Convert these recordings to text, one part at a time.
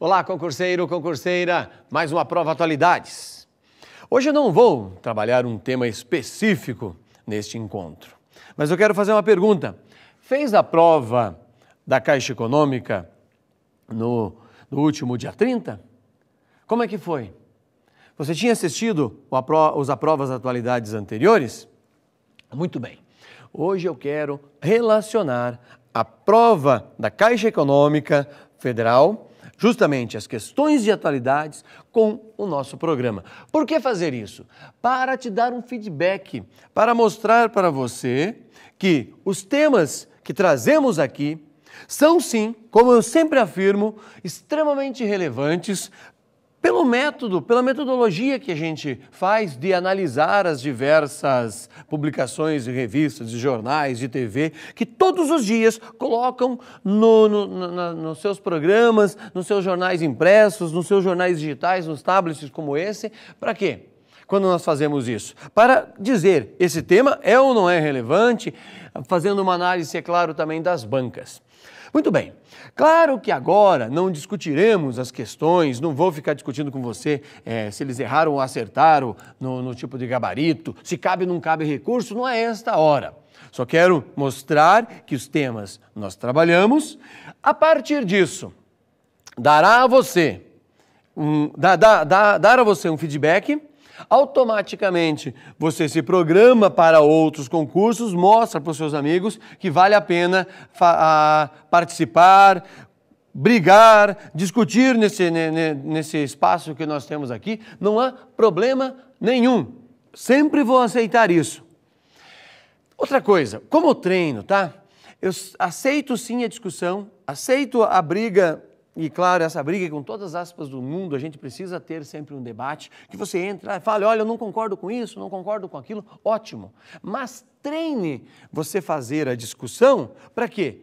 Olá, concurseiro, concurseira, mais uma prova Atualidades. Hoje eu não vou trabalhar um tema específico neste encontro, mas eu quero fazer uma pergunta. Fez a prova da Caixa Econômica no último dia 30? Como é que foi? Você tinha assistido os Aprovas Atualidades anteriores? Muito bem. Hoje eu quero relacionar a prova da Caixa Econômica Federal, justamente as questões de atualidades, com o nosso programa. Por que fazer isso? Para te dar um feedback, para mostrar para você que os temas que trazemos aqui são sim, como eu sempre afirmo, extremamente relevantes pelo método, pela metodologia que a gente faz de analisar as diversas publicações de revistas, de jornais, de TV, que todos os dias colocam nos seus programas, nos seus jornais impressos, nos seus jornais digitais, nos tablets como esse. Para quê? Quando nós fazemos isso? Para dizer, esse tema é ou não é relevante, fazendo uma análise, é claro, também das bancas. Muito bem, claro que agora não discutiremos as questões, não vou ficar discutindo com você se eles erraram ou acertaram no tipo de gabarito, se cabe ou não cabe recurso, não é esta hora. Só quero mostrar que os temas nós trabalhamos, a partir disso, dar a você um feedback. Automaticamente você se programa para outros concursos, mostra para os seus amigos que vale a pena participar, brigar, discutir nesse espaço que nós temos aqui. Não há problema nenhum. Sempre vou aceitar isso. Outra coisa, como treino, tá? Eu aceito sim a discussão, aceito a briga. E claro, essa briga com todas as aspas do mundo, a gente precisa ter sempre um debate, que você entra e fale, olha, eu não concordo com isso, não concordo com aquilo, ótimo. Mas treine você fazer a discussão, para quê?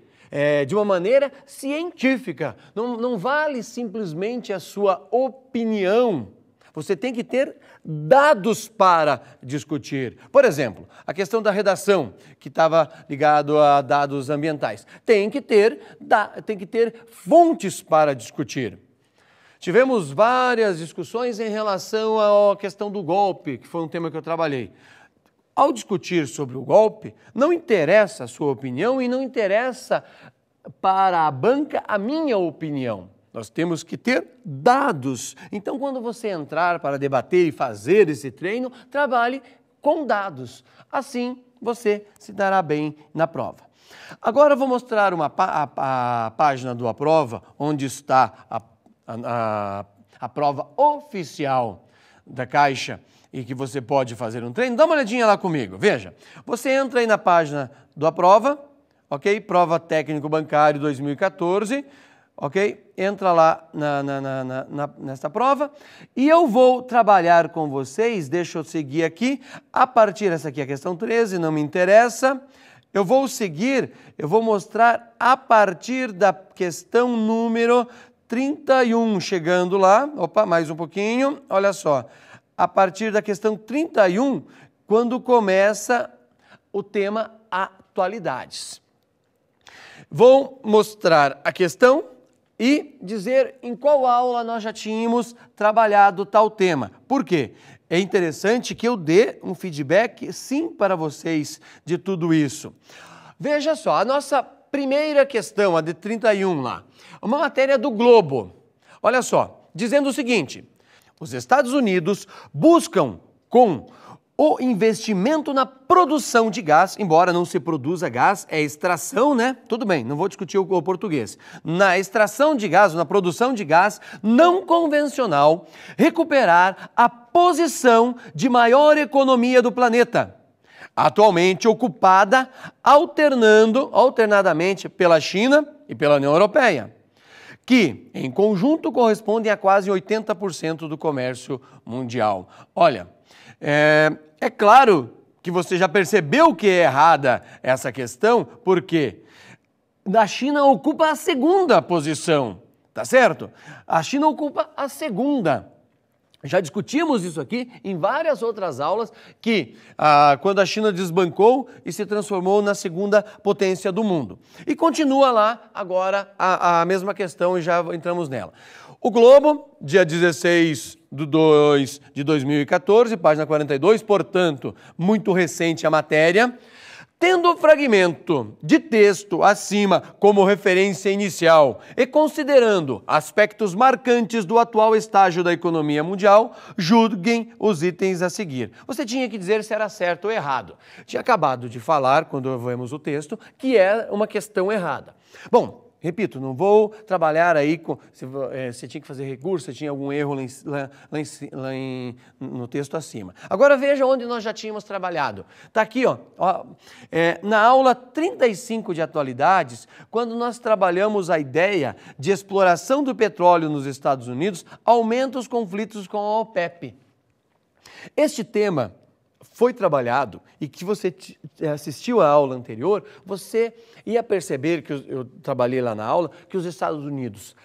De uma maneira científica, não vale simplesmente a sua opinião. Você tem que ter dados para discutir. Por exemplo, a questão da redação, que estava ligado a dados ambientais. Tem que ter fontes para discutir. Tivemos várias discussões em relação à questão do golpe, que foi um tema que eu trabalhei. Ao discutir sobre o golpe, não interessa a sua opinião e não interessa para a banca a minha opinião. Nós temos que ter dados. Então, quando você entrar para debater e fazer esse treino, trabalhe com dados. Assim, você se dará bem na prova. Agora, eu vou mostrar a página do Aprova, onde está a prova oficial da Caixa e que você pode fazer um treino. Dá uma olhadinha lá comigo. Veja, você entra aí na página do Aprova, ok? Prova Técnico Bancário 2014, ok? Entra lá nessa prova e eu vou trabalhar com vocês, deixa eu seguir aqui, a partir, essa aqui é a questão 13, não me interessa, eu vou seguir, eu vou mostrar a partir da questão número 31, chegando lá, opa, mais um pouquinho, olha só, a partir da questão 31, quando começa o tema atualidades. Vou mostrar a questão e dizer em qual aula nós já tínhamos trabalhado tal tema. Por quê? É interessante que eu dê um feedback, sim, para vocês de tudo isso. Veja só, a nossa primeira questão, a de 31 lá, uma matéria do Globo. Olha só, dizendo o seguinte, os Estados Unidos buscam com o investimento na produção de gás, embora não se produza gás, é extração, né? Tudo bem, não vou discutir o português. Na extração de gás, na produção de gás não convencional, recuperar a posição de maior economia do planeta, atualmente ocupada alternadamente pela China e pela União Europeia, que, em conjunto, correspondem a quase 80% do comércio mundial. Olha, é claro que você já percebeu que é errada essa questão, porque a China ocupa a segunda posição, tá certo? A China ocupa a segunda. Já discutimos isso aqui em várias outras aulas, que quando a China desbancou e se transformou na segunda potência do mundo. E continua lá agora a mesma questão e já entramos nela. O Globo, dia 16/2/2014, página 42, portanto, muito recente a matéria. Tendo o fragmento de texto acima como referência inicial e considerando aspectos marcantes do atual estágio da economia mundial, julguem os itens a seguir. Você tinha que dizer se era certo ou errado. Tinha acabado de falar, quando vemos o texto, que é uma questão errada. Bom, repito, não vou trabalhar aí com... Você tinha que fazer recurso, você tinha algum erro no texto acima. Agora veja onde nós já tínhamos trabalhado. Está aqui, ó, na aula 35 de atualidades, quando nós trabalhamos a ideia de exploração do petróleo nos Estados Unidos, aumenta os conflitos com a OPEP. Este tema foi trabalhado e que você assistiu à aula anterior, você ia perceber, que eu trabalhei lá na aula, que os Estados Unidos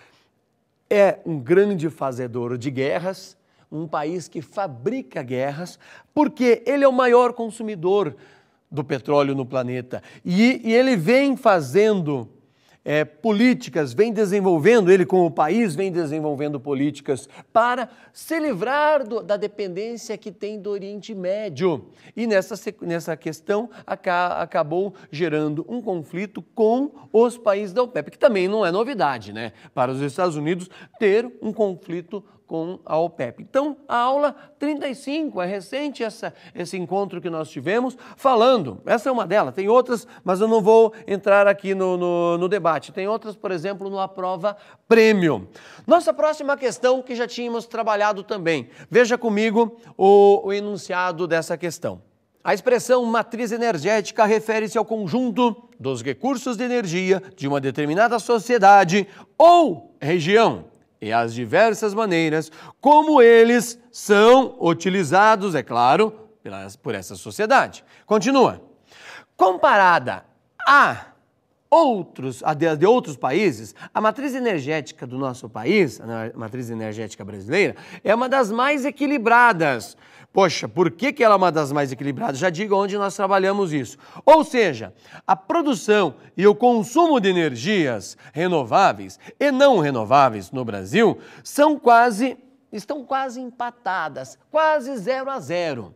é um grande fazedor de guerras, um país que fabrica guerras, porque ele é o maior consumidor do petróleo no planeta. E ele vem fazendo políticas, vem desenvolvendo, ele como país vem desenvolvendo políticas para se livrar da dependência que tem do Oriente Médio. E nessa questão acabou gerando um conflito com os países da OPEP, que também não é novidade, né? Para os Estados Unidos ter um conflito com a OPEP. Então, a aula 35, é recente esse encontro que nós tivemos, falando, essa é uma delas, tem outras, mas eu não vou entrar aqui no debate. Tem outras, por exemplo, no Aprova Prêmio. Nossa próxima questão, que já tínhamos trabalhado também. Veja comigo o enunciado dessa questão. A expressão matriz energética refere-se ao conjunto dos recursos de energia de uma determinada sociedade ou região, e as diversas maneiras como eles são utilizados, é claro, por essa sociedade. Continua. Comparada de outros países, a matriz energética do nosso país, a matriz energética brasileira, é uma das mais equilibradas. Poxa, por que ela é uma das mais equilibradas? Já digo onde nós trabalhamos isso. Ou seja, a produção e o consumo de energias renováveis e não renováveis no Brasil estão quase empatadas, quase 0-0.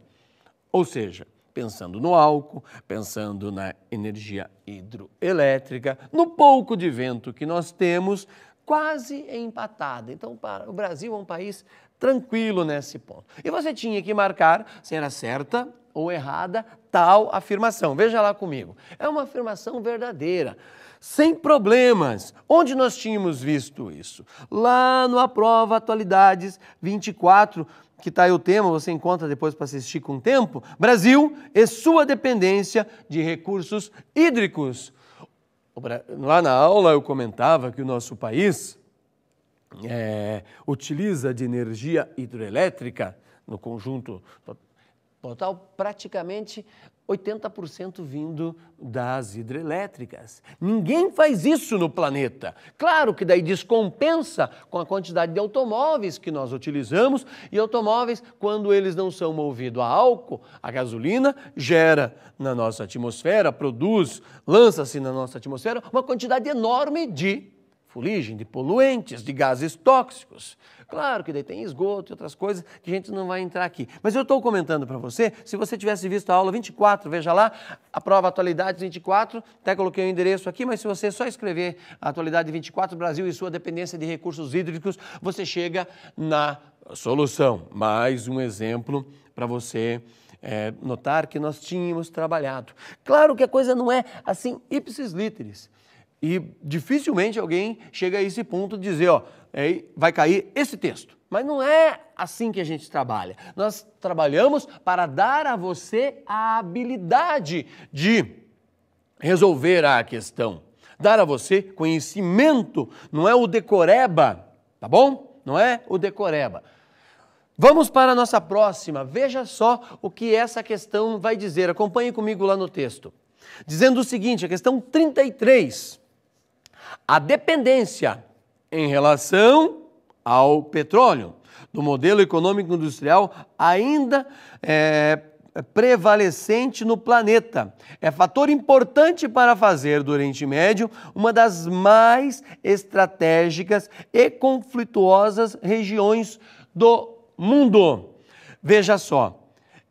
Ou seja, pensando no álcool, pensando na energia hidroelétrica, no pouco de vento que nós temos, quase empatada. Então, o Brasil é um país tranquilo nesse ponto. E você tinha que marcar se era certa ou errada tal afirmação. Veja lá comigo. É uma afirmação verdadeira, sem problemas. Onde nós tínhamos visto isso? Lá no Aprova Atualidades 24, que está aí o tema, você encontra depois para assistir com o tempo. Brasil e sua dependência de recursos hídricos. Lá na aula eu comentava que o nosso país utiliza de energia hidrelétrica no conjunto total, praticamente 80% vindo das hidrelétricas. Ninguém faz isso no planeta. Claro que daí descompensa com a quantidade de automóveis que nós utilizamos, e automóveis, quando eles não são movidos a álcool, a gasolina, gera na nossa atmosfera, lança-se na nossa atmosfera uma quantidade enorme de fuligem, de poluentes, de gases tóxicos. Claro que daí tem esgoto e outras coisas que a gente não vai entrar aqui. Mas eu estou comentando para você, se você tivesse visto a aula 24, veja lá, Aprova Atualidades 24, até coloquei o endereço aqui, mas se você só escrever a Atualidade 24, Brasil e sua dependência de recursos hídricos, você chega na solução. Mais um exemplo para você notar que nós tínhamos trabalhado. Claro que a coisa não é assim ipsis literis. E dificilmente alguém chega a esse ponto de dizer, vai cair esse texto. Mas não é assim que a gente trabalha. Nós trabalhamos para dar a você a habilidade de resolver a questão. Dar a você conhecimento, não é o decoreba, tá bom? Não é o decoreba. Vamos para a nossa próxima. Veja só o que essa questão vai dizer. Acompanhe comigo lá no texto. Dizendo o seguinte, a questão 33. A dependência em relação ao petróleo do modelo econômico industrial ainda prevalecente no planeta. É fator importante para fazer do Oriente Médio uma das mais estratégicas e conflituosas regiões do mundo. Veja só,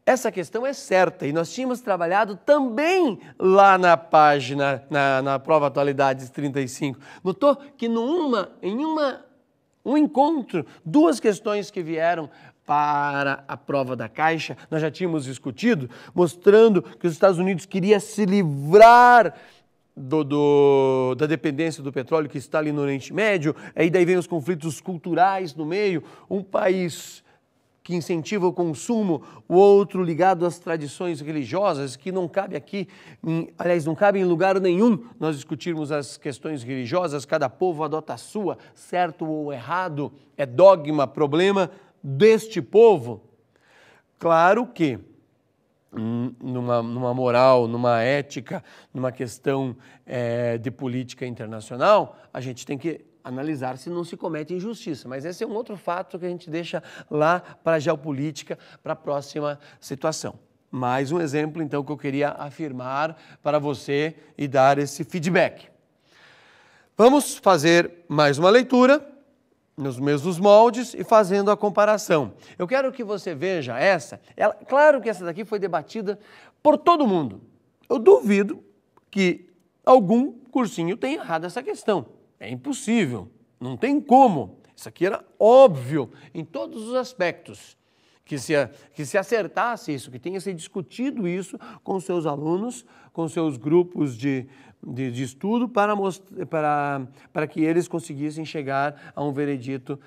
essa questão é certa e nós tínhamos trabalhado também lá na página, na prova Atualidades 35. Notou que em um encontro, duas questões que vieram para a prova da Caixa, nós já tínhamos discutido, mostrando que os Estados Unidos queria se livrar da dependência do petróleo que está ali no Oriente Médio, aí daí vem os conflitos culturais no meio, um país que incentiva o consumo, o outro ligado às tradições religiosas, que não cabe aqui, aliás, não cabe em lugar nenhum nós discutirmos as questões religiosas, cada povo adota a sua, certo ou errado, é dogma, problema deste povo. Claro que numa moral, numa ética, numa questão de política internacional, a gente tem que analisar se não se comete injustiça, mas esse é um outro fato que a gente deixa lá para a geopolítica, para a próxima situação. Mais um exemplo, então, que eu queria afirmar para você e dar esse feedback. Vamos fazer mais uma leitura nos mesmos moldes e fazendo a comparação. Eu quero que você veja claro que essa daqui foi debatida por todo mundo. Eu duvido que algum cursinho tenha errado essa questão. É impossível, não tem como. Isso aqui era óbvio em todos os aspectos. Que se acertasse isso, que tenha se discutido isso com seus alunos, com seus grupos de estudo, para que eles conseguissem chegar a um veredito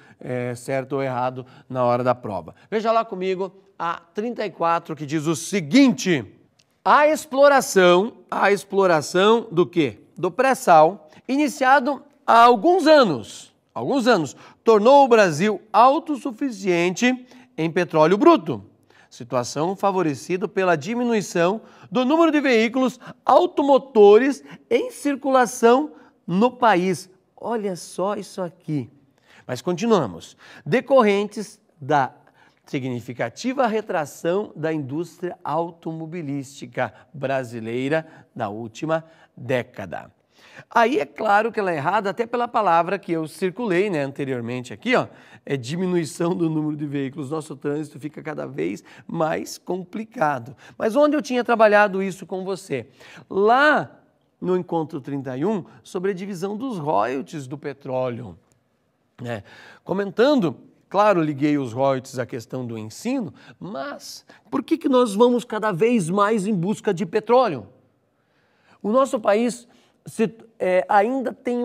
certo ou errado na hora da prova. Veja lá comigo a 34, que diz o seguinte: a exploração do quê? Do pré-sal, iniciado há alguns anos, tornou o Brasil autossuficiente em petróleo bruto, situação favorecida pela diminuição do número de veículos automotores em circulação no país. Olha só isso aqui. Mas continuamos. Decorrentes da significativa retração da indústria automobilística brasileira da última década. Aí é claro que ela é errada até pela palavra que eu circulei anteriormente aqui, é diminuição do número de veículos. Nosso trânsito fica cada vez mais complicado. Mas onde eu tinha trabalhado isso com você? Lá no encontro 31, sobre a divisão dos royalties do petróleo. Comentando, claro, liguei os royalties à questão do ensino, mas por que nós vamos cada vez mais em busca de petróleo? O nosso país ainda tem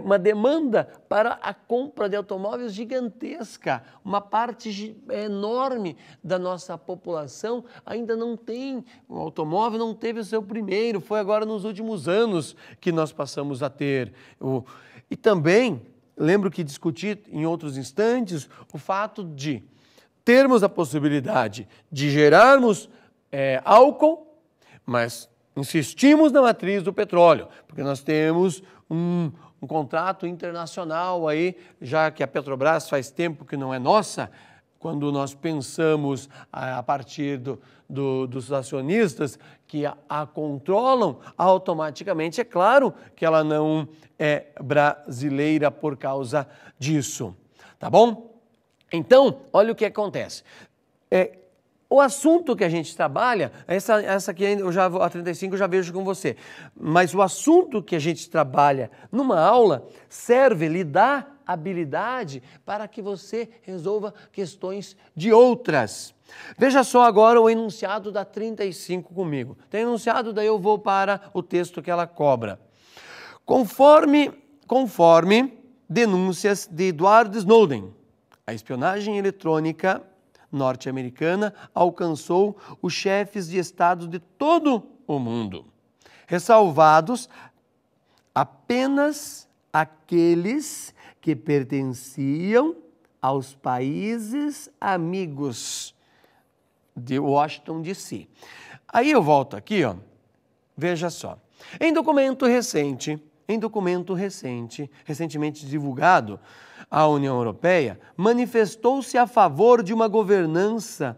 uma demanda para a compra de automóveis gigantesca. Uma parte enorme da nossa população ainda não tem um automóvel, não teve o seu primeiro. Foi agora nos últimos anos que nós passamos a ter. E também, lembro que discuti em outros instantes o fato de termos a possibilidade de gerarmos álcool, mas insistimos na matriz do petróleo, porque nós temos um contrato internacional aí, já que a Petrobras faz tempo que não é nossa. Quando nós pensamos a partir dos acionistas que a controlam, automaticamente é claro que ela não é brasileira por causa disso, tá bom? Então, olha o que acontece. O assunto que a gente trabalha, essa aqui a 35 eu já vejo com você, mas o assunto que a gente trabalha numa aula lhe dá habilidade para que você resolva questões de outras. Veja só agora o enunciado da 35 comigo. Tem enunciado, daí eu vou para o texto que ela cobra. Conforme denúncias de Edward Snowden, a espionagem eletrônica norte-americana alcançou os chefes de Estado de todo o mundo, ressalvados apenas aqueles que pertenciam aos países amigos de Washington, D.C. Aí eu volto aqui, veja só. Em documento recentemente divulgado, a União Europeia manifestou-se a favor de uma governança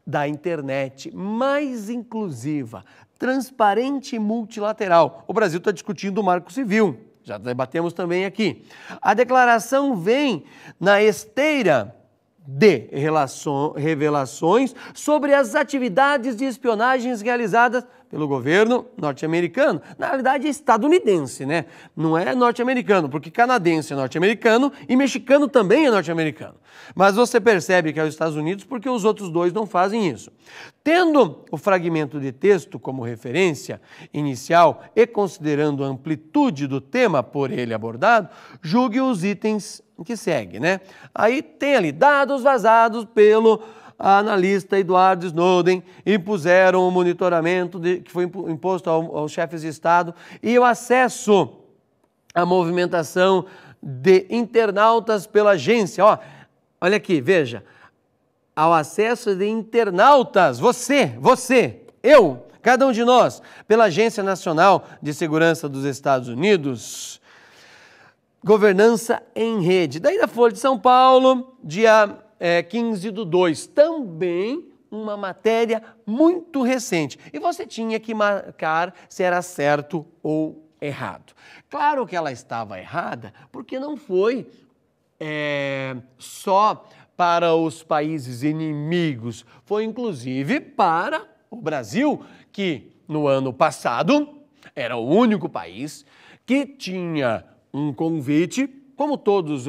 da internet mais inclusiva, transparente e multilateral. O Brasil está discutindo o Marco Civil, já debatemos também aqui. A declaração vem na esteira de revelações sobre as atividades de espionagens realizadas pelo governo norte-americano. Na realidade é estadunidense, né? Não é norte-americano, porque canadense é norte-americano e mexicano também é norte-americano. Mas você percebe que é os Estados Unidos porque os outros dois não fazem isso. Tendo o fragmento de texto como referência inicial e considerando a amplitude do tema por ele abordado, julgue os itens que segue, né? Aí tem ali dados vazados pelo analista Edward Snowden impuseram o monitoramento que foi imposto aos chefes de Estado e o acesso à movimentação de internautas pela agência. Olha aqui, veja, ao acesso de internautas, você, eu, cada um de nós, pela Agência Nacional de Segurança dos Estados Unidos, governança em rede. Daí da Folha de São Paulo, dia 15/2, também uma matéria muito recente. E você tinha que marcar se era certo ou errado. Claro que ela estava errada, porque não foi só para os países inimigos, foi inclusive para o Brasil, que no ano passado era o único país que tinha um convite, como todos,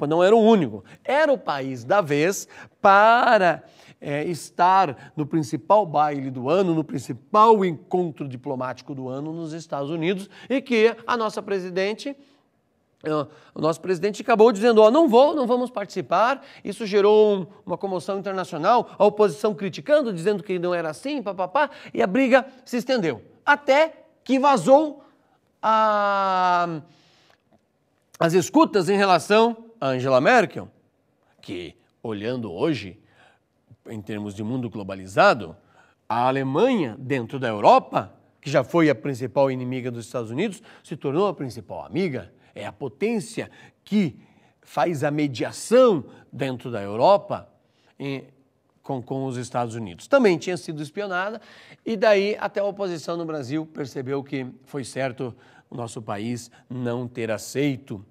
não era o único, era o país da vez para estar no principal baile do ano, no principal encontro diplomático do ano nos Estados Unidos e que o nosso presidente acabou dizendo, não vamos participar. Isso gerou uma comoção internacional, a oposição criticando, dizendo que não era assim, papapá, e a briga se estendeu, até que vazou as escutas em relação a Angela Merkel, que, olhando hoje, em termos de mundo globalizado, a Alemanha, dentro da Europa, que já foi a principal inimiga dos Estados Unidos, se tornou a principal amiga. É a potência que faz a mediação dentro da Europa com os Estados Unidos. Também tinha sido espionada e daí até a oposição no Brasil percebeu que foi certo o nosso país não ter aceito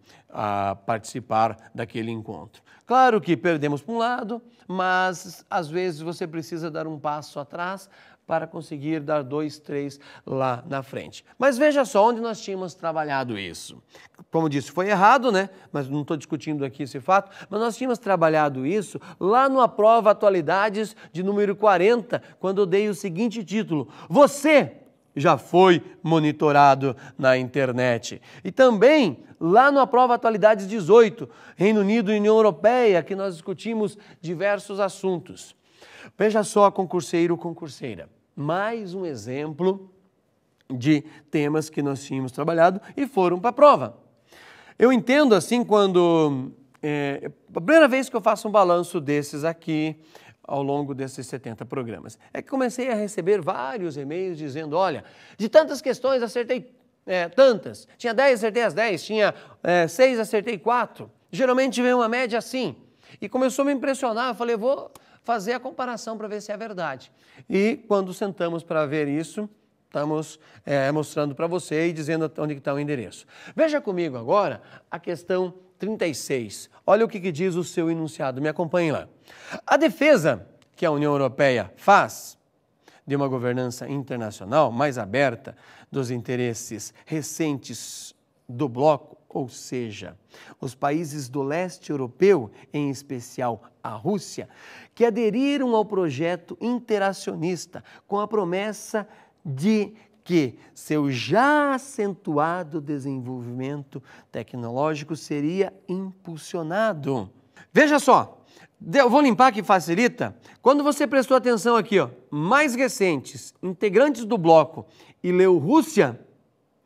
participar daquele encontro. Claro que perdemos por um lado, mas às vezes você precisa dar um passo atrás para conseguir dar 2, 3 lá na frente. Mas veja só onde nós tínhamos trabalhado isso. Como disse, foi errado, né? Mas não estou discutindo aqui esse fato, mas nós tínhamos trabalhado isso lá no Aprova Atualidades de número 40, quando eu dei o seguinte título: Você já foi monitorado na internet. E também lá no Aprova Atualidades 18, Reino Unido e União Europeia, que nós discutimos diversos assuntos. Veja só, concurseiro, concurseira, mais um exemplo de temas que nós tínhamos trabalhado e foram para a prova. Eu entendo assim quando... a primeira vez que eu faço um balanço desses aqui, ao longo desses 70 programas, é que comecei a receber vários e-mails dizendo, olha, de tantas questões acertei tantas, tinha 10, acertei as 10, tinha 6, acertei 4, geralmente vem uma média assim. E começou a me impressionar, eu falei, vou fazer a comparação para ver se é verdade. E quando sentamos para ver isso, estamos mostrando para você e dizendo onde está o endereço. Veja comigo agora a questão 36. Olha o que diz o seu enunciado, me acompanhe lá. A defesa que a União Europeia faz de uma governança internacional mais aberta dos interesses recentes do bloco, ou seja, os países do leste europeu, em especial a Rússia, que aderiram ao projeto interacionista com a promessa de que seu já acentuado desenvolvimento tecnológico seria impulsionado. Veja só, eu vou limpar que facilita. Quando você prestou atenção aqui, mais recentes, integrantes do bloco, e leu Rússia,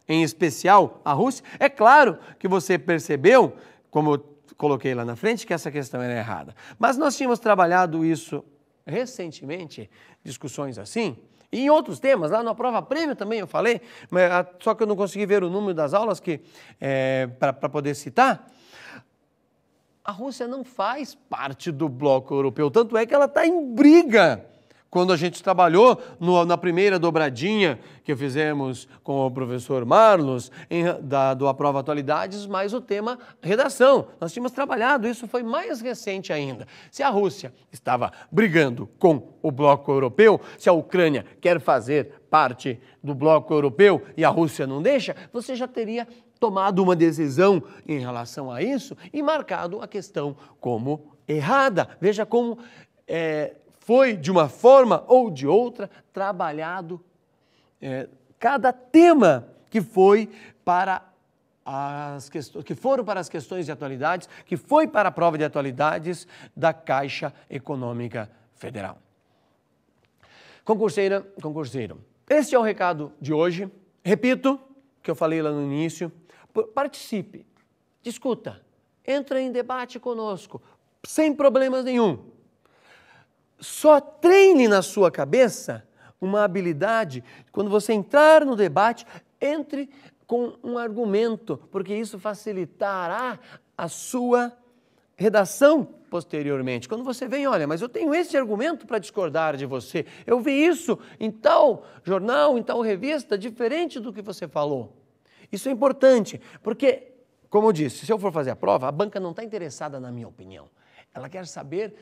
em especial a Rússia, é claro que você percebeu, como eu coloquei lá na frente, que essa questão era errada. Mas nós tínhamos trabalhado isso recentemente, discussões assim, e em outros temas, lá na prova prêmio também eu falei, só que eu não consegui ver o número das aulas para poder citar. a Rússia não faz parte do bloco europeu, tanto é que ela está em briga. Quando a gente trabalhou na primeira dobradinha que fizemos com o professor Marlos, do Aprova Atualidades, mais o tema redação. Nós tínhamos trabalhado, isso foi mais recente ainda. Se a Rússia estava brigando com o bloco europeu, se a Ucrânia quer fazer parte do bloco europeu e a Rússia não deixa, você já teria tomado uma decisão em relação a isso e marcado a questão como errada. Veja como foi, de uma forma ou de outra, trabalhado cada tema que foi para foram para as questões de atualidades, que foi para a prova de atualidades da Caixa Econômica Federal. Concurseira, concurseiro, este é o recado de hoje. Repito o que eu falei lá no início. Participe, discuta, entre em debate conosco, sem problemas nenhum. Só treine na sua cabeça uma habilidade, quando você entrar no debate, entre com um argumento, porque isso facilitará a sua redação posteriormente. Quando você vem, olha, mas eu tenho esse argumento para discordar de você, eu vi isso em tal jornal, em tal revista, diferente do que você falou. Isso é importante, porque, como eu disse, se eu for fazer a prova, a banca não está interessada na minha opinião. Ela quer saber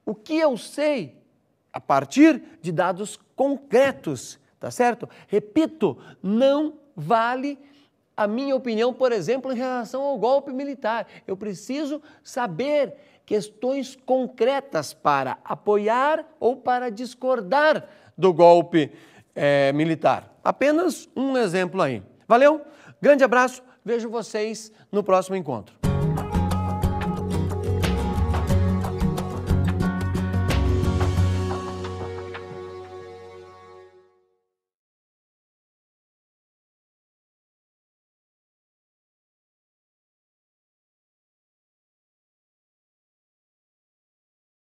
o que eu sei a partir de dados concretos, tá certo? Repito, não vale a minha opinião, por exemplo, em relação ao golpe militar. Eu preciso saber questões concretas para apoiar ou para discordar do golpe militar. Apenas um exemplo aí. Valeu? Grande abraço, vejo vocês no próximo encontro.